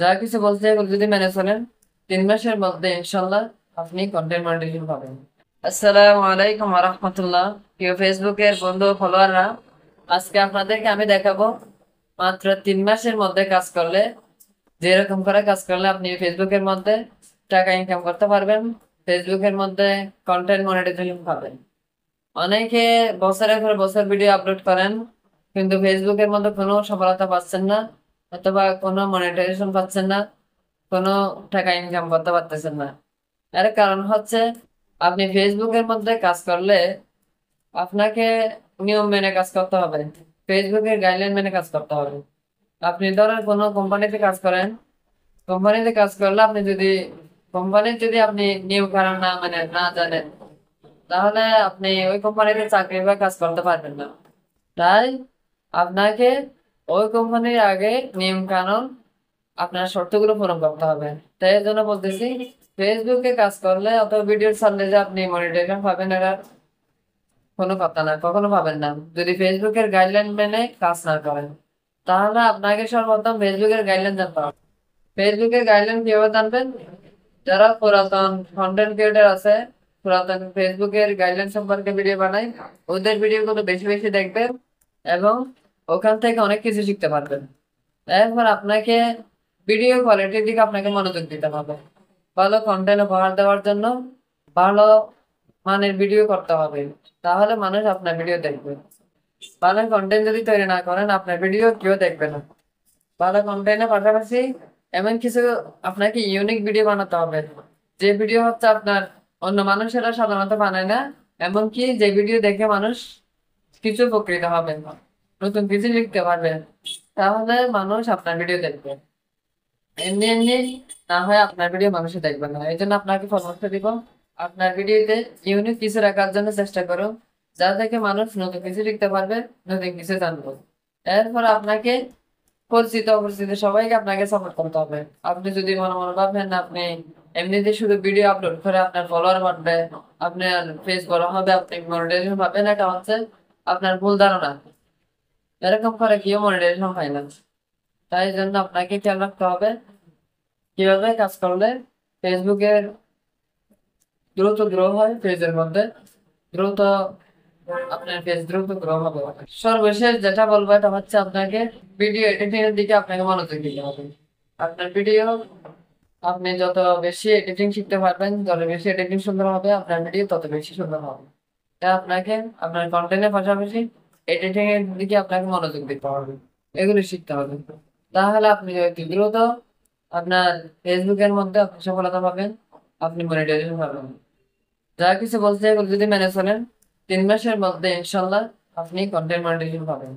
যা কিছু বলছে এগুলো যদি মেনে চলেন 3 মাসের মধ্যে ইনশাল্লাহ আপনি কন্টেন্ট মনিটাইজেশন পাবেন। আসসালামু আলাইকুম ওয়া রাহমাতুল্লাহ। প্রিয় ফেসবুকের বন্ধু ফলোয়াররা, আজকে আপনাদেরকে আমি দেখাবো মাত্র 3 মাসের মধ্যে কাজ করলে, যেরকম করে কাজ করলে আপনি ফেসবুকের মধ্যে টাকা ইনকাম করতে পারবেন, ফেসবুকের মধ্যে কন্টেন্ট মনিটাইজেশন পাবেন। অনেকে বছরের পর বছর ভিডিও আপলোড করেন কিন্তু ফেসবুকের মধ্যে কোনো সফলতা পাচ্ছেন না, অথবা কোনো মনিটাইজেশন পাচ্ছেন না, কোনো টাকা ইনকাম করতে পারতেছেন না। এর কারণ হচ্ছে আপনি ফেসবুকের মধ্যে কাজ করলে আপনাকে নিয়ম মেনে কাজ করতে হবে, ফেসবুকের গাইডলাইন মেনে কাজ করতে হবে। আপনি ধরেন কোনো কোম্পানিতে কাজ করেন, কোম্পানিতে কাজ করলে আপনি যদি কোম্পানির যদি আপনি নিয়ম কানুন না মানে না জানেন, তাহলে আপনি ওই কোম্পানিতে চাকরি বা কাজ করতে পারবেন না। তাই আপনাকে ওই কোম্পানির আগে নিয়ম কানুন আপনার শর্তগুলো পূরণ করতে হবে। তাই এর জন্য বলতেছি, ফেসবুকে কাজ করলে অথবা ভিডিও ছাড়লে যে আপনি মনিটাইজেশন পাবেন এটা কোনো কথা না, কখনো পাবেন না যদি ফেসবুকের গাইডলাইন মেনে কাজ না করেন। তাহলে আপনাকে সর্বপ্রথম ফেসবুকের গাইডলাইন জানতে হবে। ফেসবুকের গাইডলাইন কিভাবে জানবেন? যারা পুরাতন কন্টেন্ট ক্রিয়েটর আছে, পুরাতন ফেসবুকের গাইডলাইন সম্পর্কে ভিডিও বানায়, ওদের ভিডিওগুলো বেশি বেশি দেখবেন এবং ওখান থেকে অনেক কিছু শিখতে পারবেন। এরপর আপনাকে ভিডিও কোয়ালিটির দিকে আপনাকে মনোযোগ দিতে হবে। ভালো কন্টেন্ট উপহার দেওয়ার জন্য ভালো মানের ভিডিও করতে হবে, তাহলে মানুষ আপনার ভিডিও দেখবে। ভালো কন্টেন্ট যদি তৈরি না করেন আপনার ভিডিও কেউ দেখবে না। ভালো কন্টেন্টের পাশাপাশি এমন কিছু আপনাকে ইউনিক ভিডিও বানাতে হবে, যে ভিডিও হচ্ছে আপনার অন্য মানুষেরা সাধারণত বানায় না, এমনকি যে ভিডিও দেখে মানুষ কিছু উপকৃত হবে, নতুন কিছু শিখতে পারবে, তাহলে মানুষ আপনার ভিডিও দেখবে। এমনি এমনি না হয় আপনার ভিডিও মানুষে দেখবে না। এই জন্য আপনাকে পরামর্শ দিব, আপনার ভিডিওতে ইউনিক কিছু রাখার জন্য চেষ্টা করুন, যা থেকে মানুষ নতুন কিছু শিখতে পারবে, নতুন কিছু জানবে। এরপর আপনাকে পরিচিত অপরিচিত সবাইকে আপনাকে সাপোর্ট করতে হবে। আপনি যদি মনে মনে ভাবেন আপনি এমনিতে শুধু ভিডিও আপলোড করে আপনার ফলোয়ার বাড়বে, আপনার ফেস বড় হবে, আপনি মনিটাইজেশন পাবেন, এটা হচ্ছে আপনার ভুল ধারণা। এরকম করে কেউ মনিটাইজেশন পায় না। তাই জন্য আপনাকে খেয়াল রাখতে হবে কিভাবে কাজ করলে ফেসবুকের দ্রুত গ্রো হয়, পেজের মধ্যে দ্রুত আপনার পেজ দ্রুত গ্রো হবে। সর্বশেষ যেটা বলবো এটা হচ্ছে আপনাকে ভিডিও এডিটিং এর দিকে আপনাকে মনোযোগ দিতে হবে। আপনার ভিডিও আপনি যত বেশি এডিটিং শিখতে পারবেন, যত বেশি এডিটিং সুন্দর হবে আপনার ভিডিও তত বেশি সুন্দর হবে। তাই আপনাকে আপনার কন্টেন্টের পাশাপাশি এডিটিং এর দিকে আপনাকে মনোযোগ দিতে হবে, এগুলো শিখতে হবে। তাহলে আপনি অতি দ্রুত আপনার ফেসবুকের মধ্যে আপনি সফলতা পাবেন, আপনি মনিটাইজেশন পাবেন। যা কিছু বলছে এগুলো যদি মেনে চলেন 3 মাসের মধ্যে ইনশাল্লাহ আপনি কন্টেন্ট মনিটাইজেশন পাবেন।